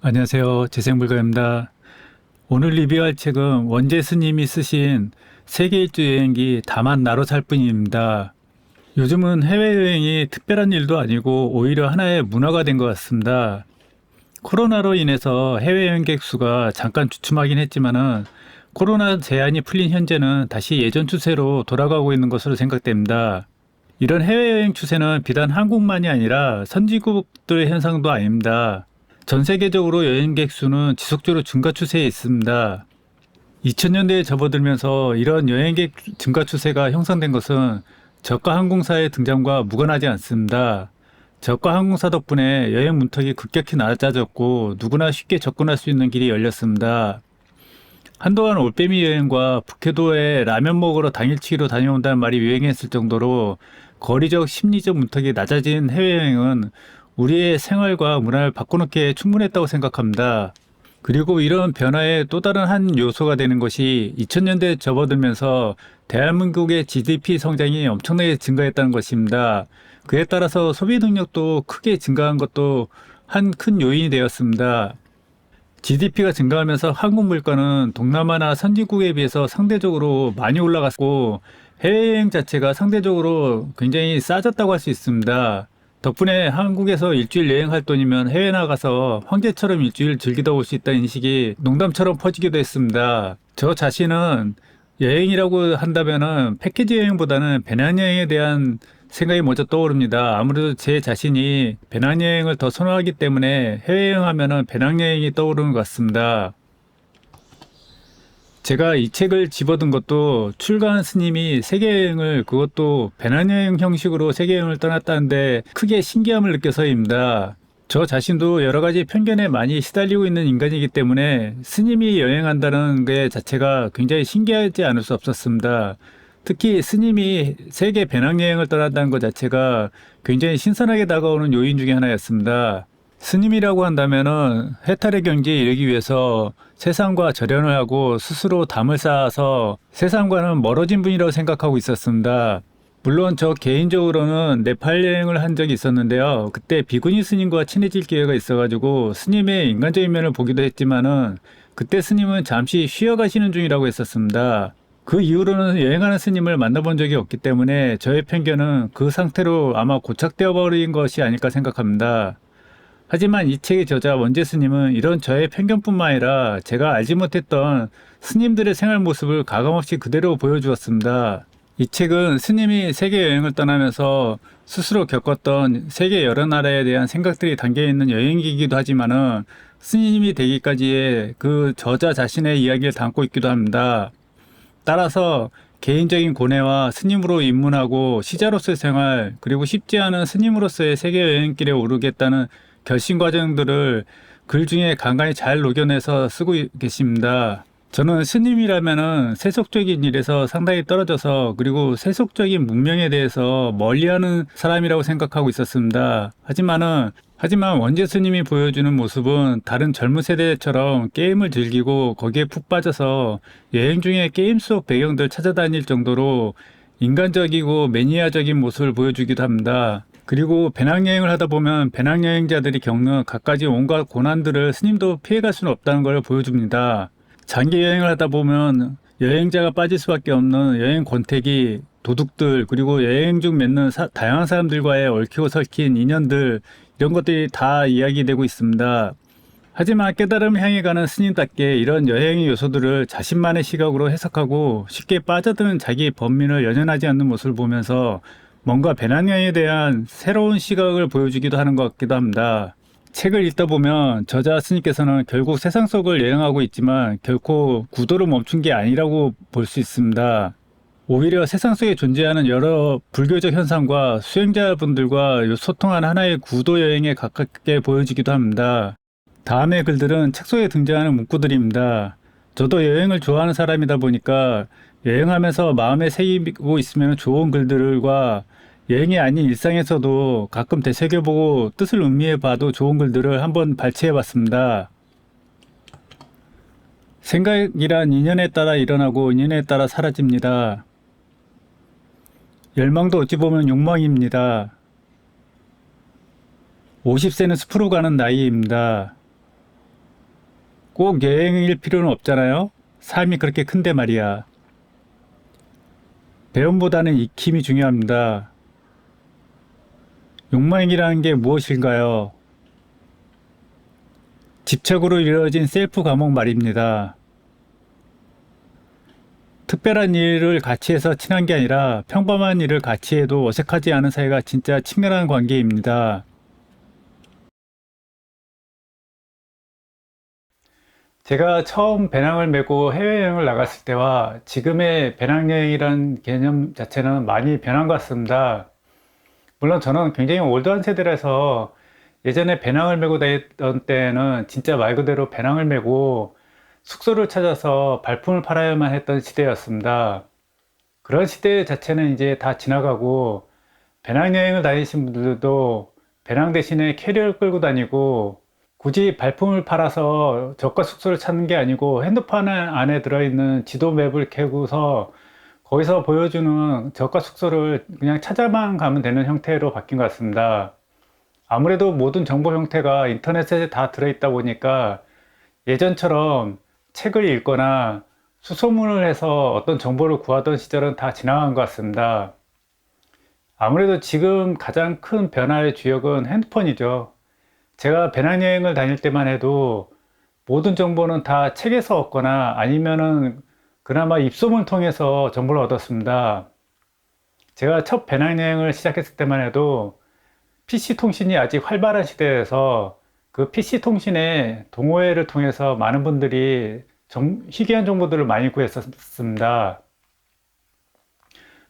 안녕하세요. 재생불가입니다. 오늘 리뷰할 책은 원재 스님이 쓰신 세계 일주 여행기 다만 나로 살 뿐입니다. 요즘은 해외여행이 특별한 일도 아니고 오히려 하나의 문화가 된 것 같습니다. 코로나로 인해서 해외여행객 수가 잠깐 주춤하긴 했지만은 코로나 제한이 풀린 현재는 다시 예전 추세로 돌아가고 있는 것으로 생각됩니다. 이런 해외여행 추세는 비단 한국만이 아니라 선진국들의 현상도 아닙니다. 전 세계적으로 여행객 수는 지속적으로 증가 추세에 있습니다. 2000년대에 접어들면서 이런 여행객 증가 추세가 형성된 것은 저가 항공사의 등장과 무관하지 않습니다. 저가 항공사 덕분에 여행 문턱이 급격히 낮아졌고 누구나 쉽게 접근할 수 있는 길이 열렸습니다. 한동안 올빼미 여행과 북해도에 라면 먹으러 당일치기로 다녀온다는 말이 유행했을 정도로 거리적 심리적 문턱이 낮아진 해외여행은 우리의 생활과 문화를 바꿔놓기에 충분했다고 생각합니다. 그리고 이런 변화의 또 다른 한 요소가 되는 것이 2000년대에 접어들면서 대한민국의 GDP 성장이 엄청나게 증가했다는 것입니다. 그에 따라서 소비 능력도 크게 증가한 것도 한 큰 요인이 되었습니다. GDP가 증가하면서 한국 물가는 동남아나 선진국에 비해서 상대적으로 많이 올라갔고 해외여행 자체가 상대적으로 굉장히 싸졌다고 할 수 있습니다. 덕분에 한국에서 일주일 여행할 돈이면 해외 나가서 황제처럼 일주일 즐기다 올 수 있다는 인식이 농담처럼 퍼지기도 했습니다. 저 자신은 여행이라고 한다면은 패키지 여행보다는 배낭여행에 대한 생각이 먼저 떠오릅니다. 아무래도 제 자신이 배낭여행을 더 선호하기 때문에 해외여행하면은 배낭여행이 떠오르는 것 같습니다. 제가 이 책을 집어든 것도 출가한 스님이 세계여행을 그것도 배낭여행 형식으로 세계여행을 떠났다는데 크게 신기함을 느껴서입니다. 저 자신도 여러 가지 편견에 많이 시달리고 있는 인간이기 때문에 스님이 여행한다는 게 자체가 굉장히 신기하지 않을 수 없었습니다. 특히 스님이 세계 배낭여행을 떠난다는 것 자체가 굉장히 신선하게 다가오는 요인 중에 하나였습니다. 스님이라고 한다면은 해탈의 경지에 이르기 위해서 세상과 절연을 하고 스스로 담을 쌓아서 세상과는 멀어진 분이라고 생각하고 있었습니다. 물론 저 개인적으로는 네팔 여행을 한 적이 있었는데요. 그때 비구니 스님과 친해질 기회가 있어가지고 스님의 인간적인 면을 보기도 했지만은 그때 스님은 잠시 쉬어가시는 중이라고 했었습니다. 그 이후로는 여행하는 스님을 만나본 적이 없기 때문에 저의 편견은 그 상태로 아마 고착되어 버린 것이 아닐까 생각합니다. 하지만 이 책의 저자 원재 스님은 이런 저의 편견뿐만 아니라 제가 알지 못했던 스님들의 생활 모습을 가감없이 그대로 보여주었습니다. 이 책은 스님이 세계 여행을 떠나면서 스스로 겪었던 세계 여러 나라에 대한 생각들이 담겨 있는 여행기이기도 하지만은 스님이 되기까지의 그 저자 자신의 이야기를 담고 있기도 합니다. 따라서 개인적인 고뇌와 스님으로 입문하고 시자로서의 생활, 그리고 쉽지 않은 스님으로서의 세계 여행길에 오르겠다는 결심 과정들을 글 중에 간간히 잘 녹여내서 쓰고 계십니다. 저는 스님이라면은 세속적인 일에서 상당히 떨어져서 그리고 세속적인 문명에 대해서 멀리하는 사람이라고 생각하고 있었습니다. 하지만 원재 스님이 보여주는 모습은 다른 젊은 세대처럼 게임을 즐기고 거기에 푹 빠져서 여행 중에 게임 속 배경들 찾아다닐 정도로 인간적이고 매니아적인 모습을 보여주기도 합니다. 그리고 배낭여행을 하다 보면 배낭여행자들이 겪는 갖가지 온갖 고난들을 스님도 피해갈 수는 없다는 걸 보여줍니다. 장기 여행을 하다 보면 여행자가 빠질 수밖에 없는 여행 권태기, 도둑들, 그리고 여행 중 맺는 다양한 사람들과의 얽히고 설킨 인연들, 이런 것들이 다 이야기되고 있습니다. 하지만 깨달음을 향해 가는 스님답게 이런 여행의 요소들을 자신만의 시각으로 해석하고 쉽게 빠져드는 자기 범민을 연연하지 않는 모습을 보면서 뭔가 배낭여행에 대한 새로운 시각을 보여주기도 하는 것 같기도 합니다. 책을 읽다 보면 저자 스님께서는 결국 세상 속을 여행하고 있지만 결코 구도를 멈춘 게 아니라고 볼 수 있습니다. 오히려 세상 속에 존재하는 여러 불교적 현상과 수행자분들과 소통하는 하나의 구도 여행에 가깝게 보여지기도 합니다. 다음의 글들은 책 속에 등장하는 문구들입니다. 저도 여행을 좋아하는 사람이다 보니까 여행하면서 마음에 새기고 있으면 좋은 글들과 여행이 아닌 일상에서도 가끔 되새겨보고 뜻을 음미해봐도 좋은 글들을 한번 발췌해봤습니다. 생각이란 인연에 따라 일어나고 인연에 따라 사라집니다. 열망도 어찌 보면 욕망입니다. 50세는 숲으로 가는 나이입니다. 꼭 여행일 필요는 없잖아요. 삶이 그렇게 큰데 말이야. 배움보다는 익힘이 중요합니다. 욕망이라는 게 무엇일까요? 집착으로 이루어진 셀프 감옥 말입니다. 특별한 일을 같이 해서 친한 게 아니라 평범한 일을 같이 해도 어색하지 않은 사이가 진짜 친밀한 관계입니다. 제가 처음 배낭을 메고 해외여행을 나갔을 때와 지금의 배낭여행이라는 개념 자체는 많이 변한 것 같습니다. 물론 저는 굉장히 올드한 세대라서 예전에 배낭을 메고 다녔던 때는 진짜 말 그대로 배낭을 메고 숙소를 찾아서 발품을 팔아야만 했던 시대였습니다. 그런 시대 자체는 이제 다 지나가고 배낭여행을 다니신 분들도 배낭 대신에 캐리어를 끌고 다니고 굳이 발품을 팔아서 저가 숙소를 찾는 게 아니고 핸드폰 안에 들어있는 지도 맵을 켜고서 거기서 보여주는 저가 숙소를 그냥 찾아만 가면 되는 형태로 바뀐 것 같습니다. 아무래도 모든 정보 형태가 인터넷에 다 들어있다 보니까 예전처럼 책을 읽거나 수소문을 해서 어떤 정보를 구하던 시절은 다 지나간 것 같습니다. 아무래도 지금 가장 큰 변화의 주역은 핸드폰이죠. 제가 배낭여행을 다닐 때만 해도 모든 정보는 다 책에서 얻거나 아니면은 그나마 입소문을 통해서 정보를 얻었습니다. 제가 첫 배낭여행을 시작했을 때만 해도 PC통신이 아직 활발한 시대에서 그 PC통신의 동호회를 통해서 많은 분들이 희귀한 정보들을 많이 구했었습니다.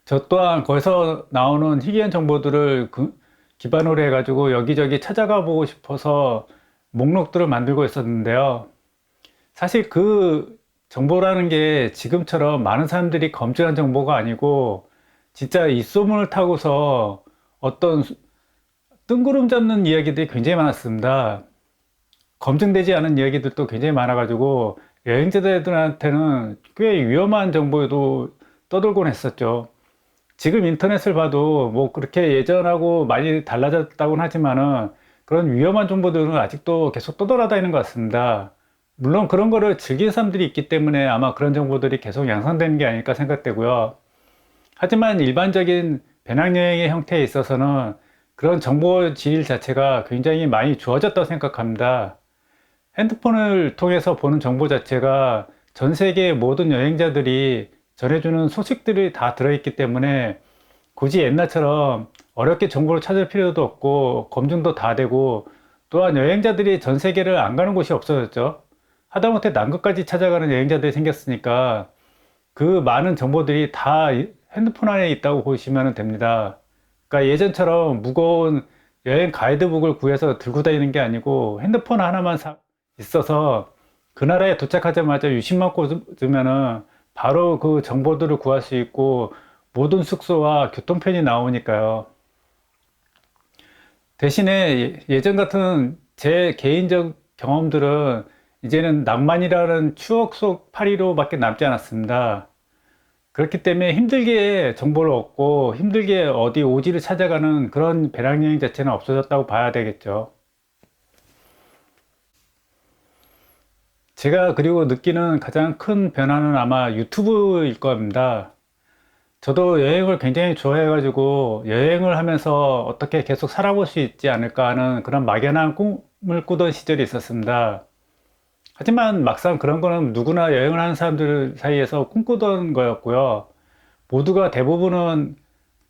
저 또한 거기서 나오는 희귀한 정보들을 기반으로 해가지고 여기저기 찾아가 보고 싶어서 목록들을 만들고 있었는데요. 사실 그 정보라는 게 지금처럼 많은 사람들이 검증한 정보가 아니고 진짜 입소문을 타고서 어떤 뜬구름 잡는 이야기들이 굉장히 많았습니다. 검증되지 않은 이야기들도 굉장히 많아가지고 여행자들한테는 꽤 위험한 정보도 떠돌곤 했었죠. 지금 인터넷을 봐도 뭐 그렇게 예전하고 많이 달라졌다고는 하지만은 그런 위험한 정보들은 아직도 계속 떠돌아다니는 것 같습니다. 물론 그런 거를 즐기는 사람들이 있기 때문에 아마 그런 정보들이 계속 양산되는 게 아닐까 생각되고요. 하지만 일반적인 배낭여행의 형태에 있어서는 그런 정보 질 자체가 굉장히 많이 좋아졌다고 생각합니다. 핸드폰을 통해서 보는 정보 자체가 전 세계 모든 여행자들이 전해주는 소식들이 다 들어있기 때문에 굳이 옛날처럼 어렵게 정보를 찾을 필요도 없고 검증도 다 되고 또한 여행자들이 전 세계를 안 가는 곳이 없어졌죠. 하다못해 남극까지 찾아가는 여행자들이 생겼으니까 그 많은 정보들이 다 핸드폰 안에 있다고 보시면 됩니다. 그러니까 예전처럼 무거운 여행 가이드북을 구해서 들고 다니는 게 아니고 핸드폰 하나만 있어서 그 나라에 도착하자마자 유심만 꽂으면은 바로 그 정보들을 구할 수 있고 모든 숙소와 교통편이 나오니까요. 대신에 예전 같은 제 개인적 경험들은 이제는 낭만이라는 추억 속 파리로밖에 남지 않았습니다. 그렇기 때문에 힘들게 정보를 얻고 힘들게 어디 오지를 찾아가는 그런 배낭여행 자체는 없어졌다고 봐야 되겠죠. 제가 그리고 느끼는 가장 큰 변화는 아마 유튜브일 겁니다. 저도 여행을 굉장히 좋아해가지고 여행을 하면서 어떻게 계속 살아볼 수 있지 않을까 하는 그런 막연한 꿈을 꾸던 시절이 있었습니다. 하지만 막상 그런 거는 누구나 여행을 하는 사람들 사이에서 꿈꾸던 거였고요. 모두가 대부분은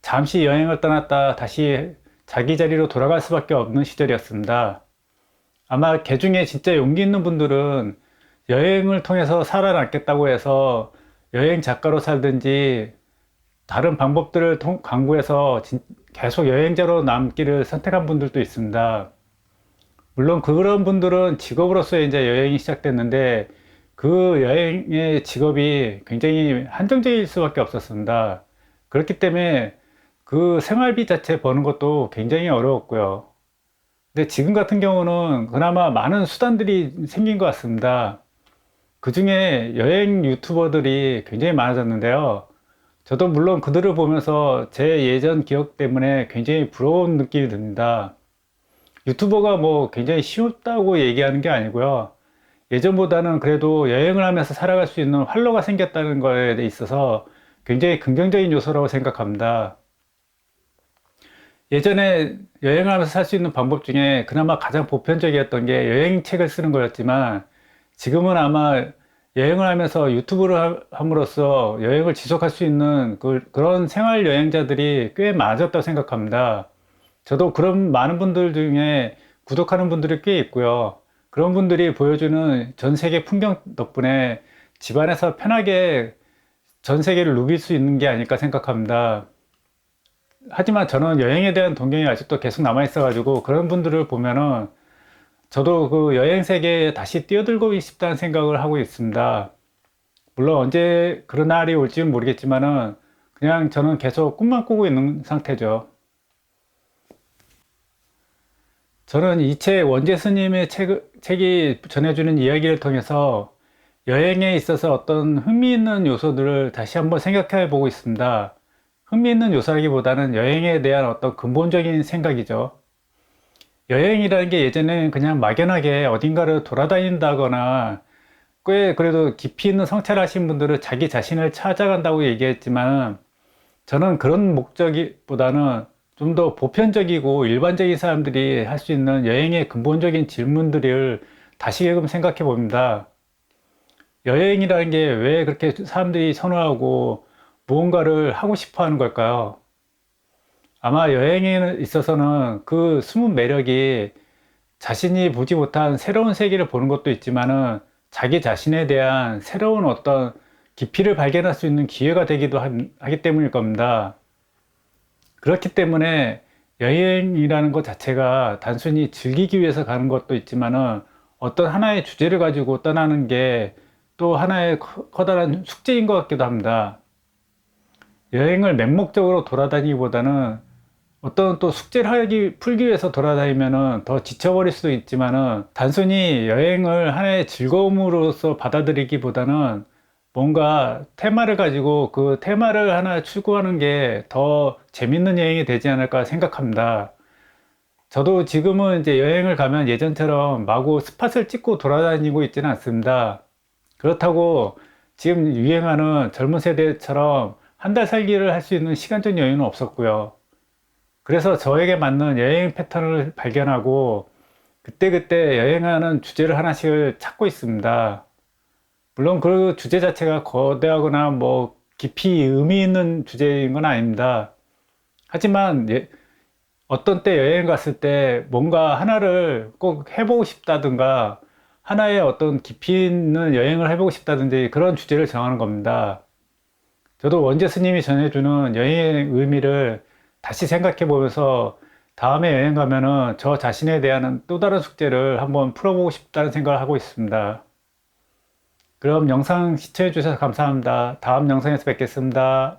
잠시 여행을 떠났다 다시 자기 자리로 돌아갈 수밖에 없는 시절이었습니다. 아마 개 중에 진짜 용기 있는 분들은 여행을 통해서 살아남겠다고 해서 여행 작가로 살든지 다른 방법들을 강구해서 계속 여행자로 남기를 선택한 분들도 있습니다. 물론 그런 분들은 직업으로서 이제 여행이 시작됐는데 그 여행의 직업이 굉장히 한정적일 수밖에 없었습니다. 그렇기 때문에 그 생활비 자체 버는 것도 굉장히 어려웠고요. 근데 지금 같은 경우는 그나마 많은 수단들이 생긴 것 같습니다. 그 중에 여행 유튜버들이 굉장히 많아졌는데요. 저도 물론 그들을 보면서 제 예전 기억 때문에 굉장히 부러운 느낌이 듭니다. 유튜버가 뭐 굉장히 쉬웠다고 얘기하는 게 아니고요. 예전보다는 그래도 여행을 하면서 살아갈 수 있는 활로가 생겼다는 거에 있어서 굉장히 긍정적인 요소라고 생각합니다. 예전에 여행을 하면서 살 수 있는 방법 중에 그나마 가장 보편적이었던 게 여행책을 쓰는 거였지만 지금은 아마 여행을 하면서 유튜브를 함으로써 여행을 지속할 수 있는 그런 생활 여행자들이 꽤 많아졌다고 생각합니다. 저도 그런 많은 분들 중에 구독하는 분들이 꽤 있고요. 그런 분들이 보여주는 전 세계 풍경 덕분에 집안에서 편하게 전 세계를 누빌 수 있는 게 아닐까 생각합니다. 하지만 저는 여행에 대한 동경이 아직도 계속 남아 있어가지고 그런 분들을 보면은 저도 그 여행 세계에 다시 뛰어들고 싶다는 생각을 하고 있습니다. 물론 언제 그런 날이 올지는 모르겠지만은 그냥 저는 계속 꿈만 꾸고 있는 상태죠. 저는 이 책 원재 스님의 책이 전해주는 이야기를 통해서 여행에 있어서 어떤 흥미있는 요소들을 다시 한번 생각해 보고 있습니다. 흥미있는 요소라기보다는 여행에 대한 어떤 근본적인 생각이죠. 여행이라는 게 예전에는 그냥 막연하게 어딘가를 돌아다닌다거나 꽤 그래도 깊이 있는 성찰을 하신 분들은 자기 자신을 찾아간다고 얘기했지만 저는 그런 목적보다는 좀 더 보편적이고 일반적인 사람들이 할 수 있는 여행의 근본적인 질문들을 다시금 생각해 봅니다. 여행이라는 게 왜 그렇게 사람들이 선호하고 무언가를 하고 싶어 하는 걸까요? 아마 여행에 있어서는 그 숨은 매력이 자신이 보지 못한 새로운 세계를 보는 것도 있지만은 자기 자신에 대한 새로운 어떤 깊이를 발견할 수 있는 기회가 되기도 하기 때문일 겁니다. 그렇기 때문에 여행이라는 것 자체가 단순히 즐기기 위해서 가는 것도 있지만은 어떤 하나의 주제를 가지고 떠나는 게 또 하나의 커다란 숙제인 것 같기도 합니다. 여행을 맹목적으로 돌아다니기보다는 어떤 또 숙제를 풀기 위해서 돌아다니면은 더 지쳐버릴 수도 있지만은 단순히 여행을 하나의 즐거움으로서 받아들이기보다는 뭔가 테마를 가지고 그 테마를 하나 추구하는 게 더 재밌는 여행이 되지 않을까 생각합니다. 저도 지금은 이제 여행을 가면 예전처럼 마구 스팟을 찍고 돌아다니고 있지는 않습니다. 그렇다고 지금 유행하는 젊은 세대처럼 한 달 살기를 할 수 있는 시간적 여유는 없었고요. 그래서 저에게 맞는 여행 패턴을 발견하고 그때그때 여행하는 주제를 하나씩을 찾고 있습니다. 물론 그 주제 자체가 거대하거나 뭐 깊이 의미 있는 주제인 건 아닙니다. 하지만 어떤 때 여행 갔을 때 뭔가 하나를 꼭 해보고 싶다든가 하나의 어떤 깊이 있는 여행을 해보고 싶다든지 그런 주제를 정하는 겁니다. 저도 원재 스님이 전해주는 여행의 의미를 다시 생각해 보면서 다음에 여행 가면은 저 자신에 대한 또 다른 숙제를 한번 풀어보고 싶다는 생각을 하고 있습니다. 그럼 영상 시청해 주셔서 감사합니다. 다음 영상에서 뵙겠습니다.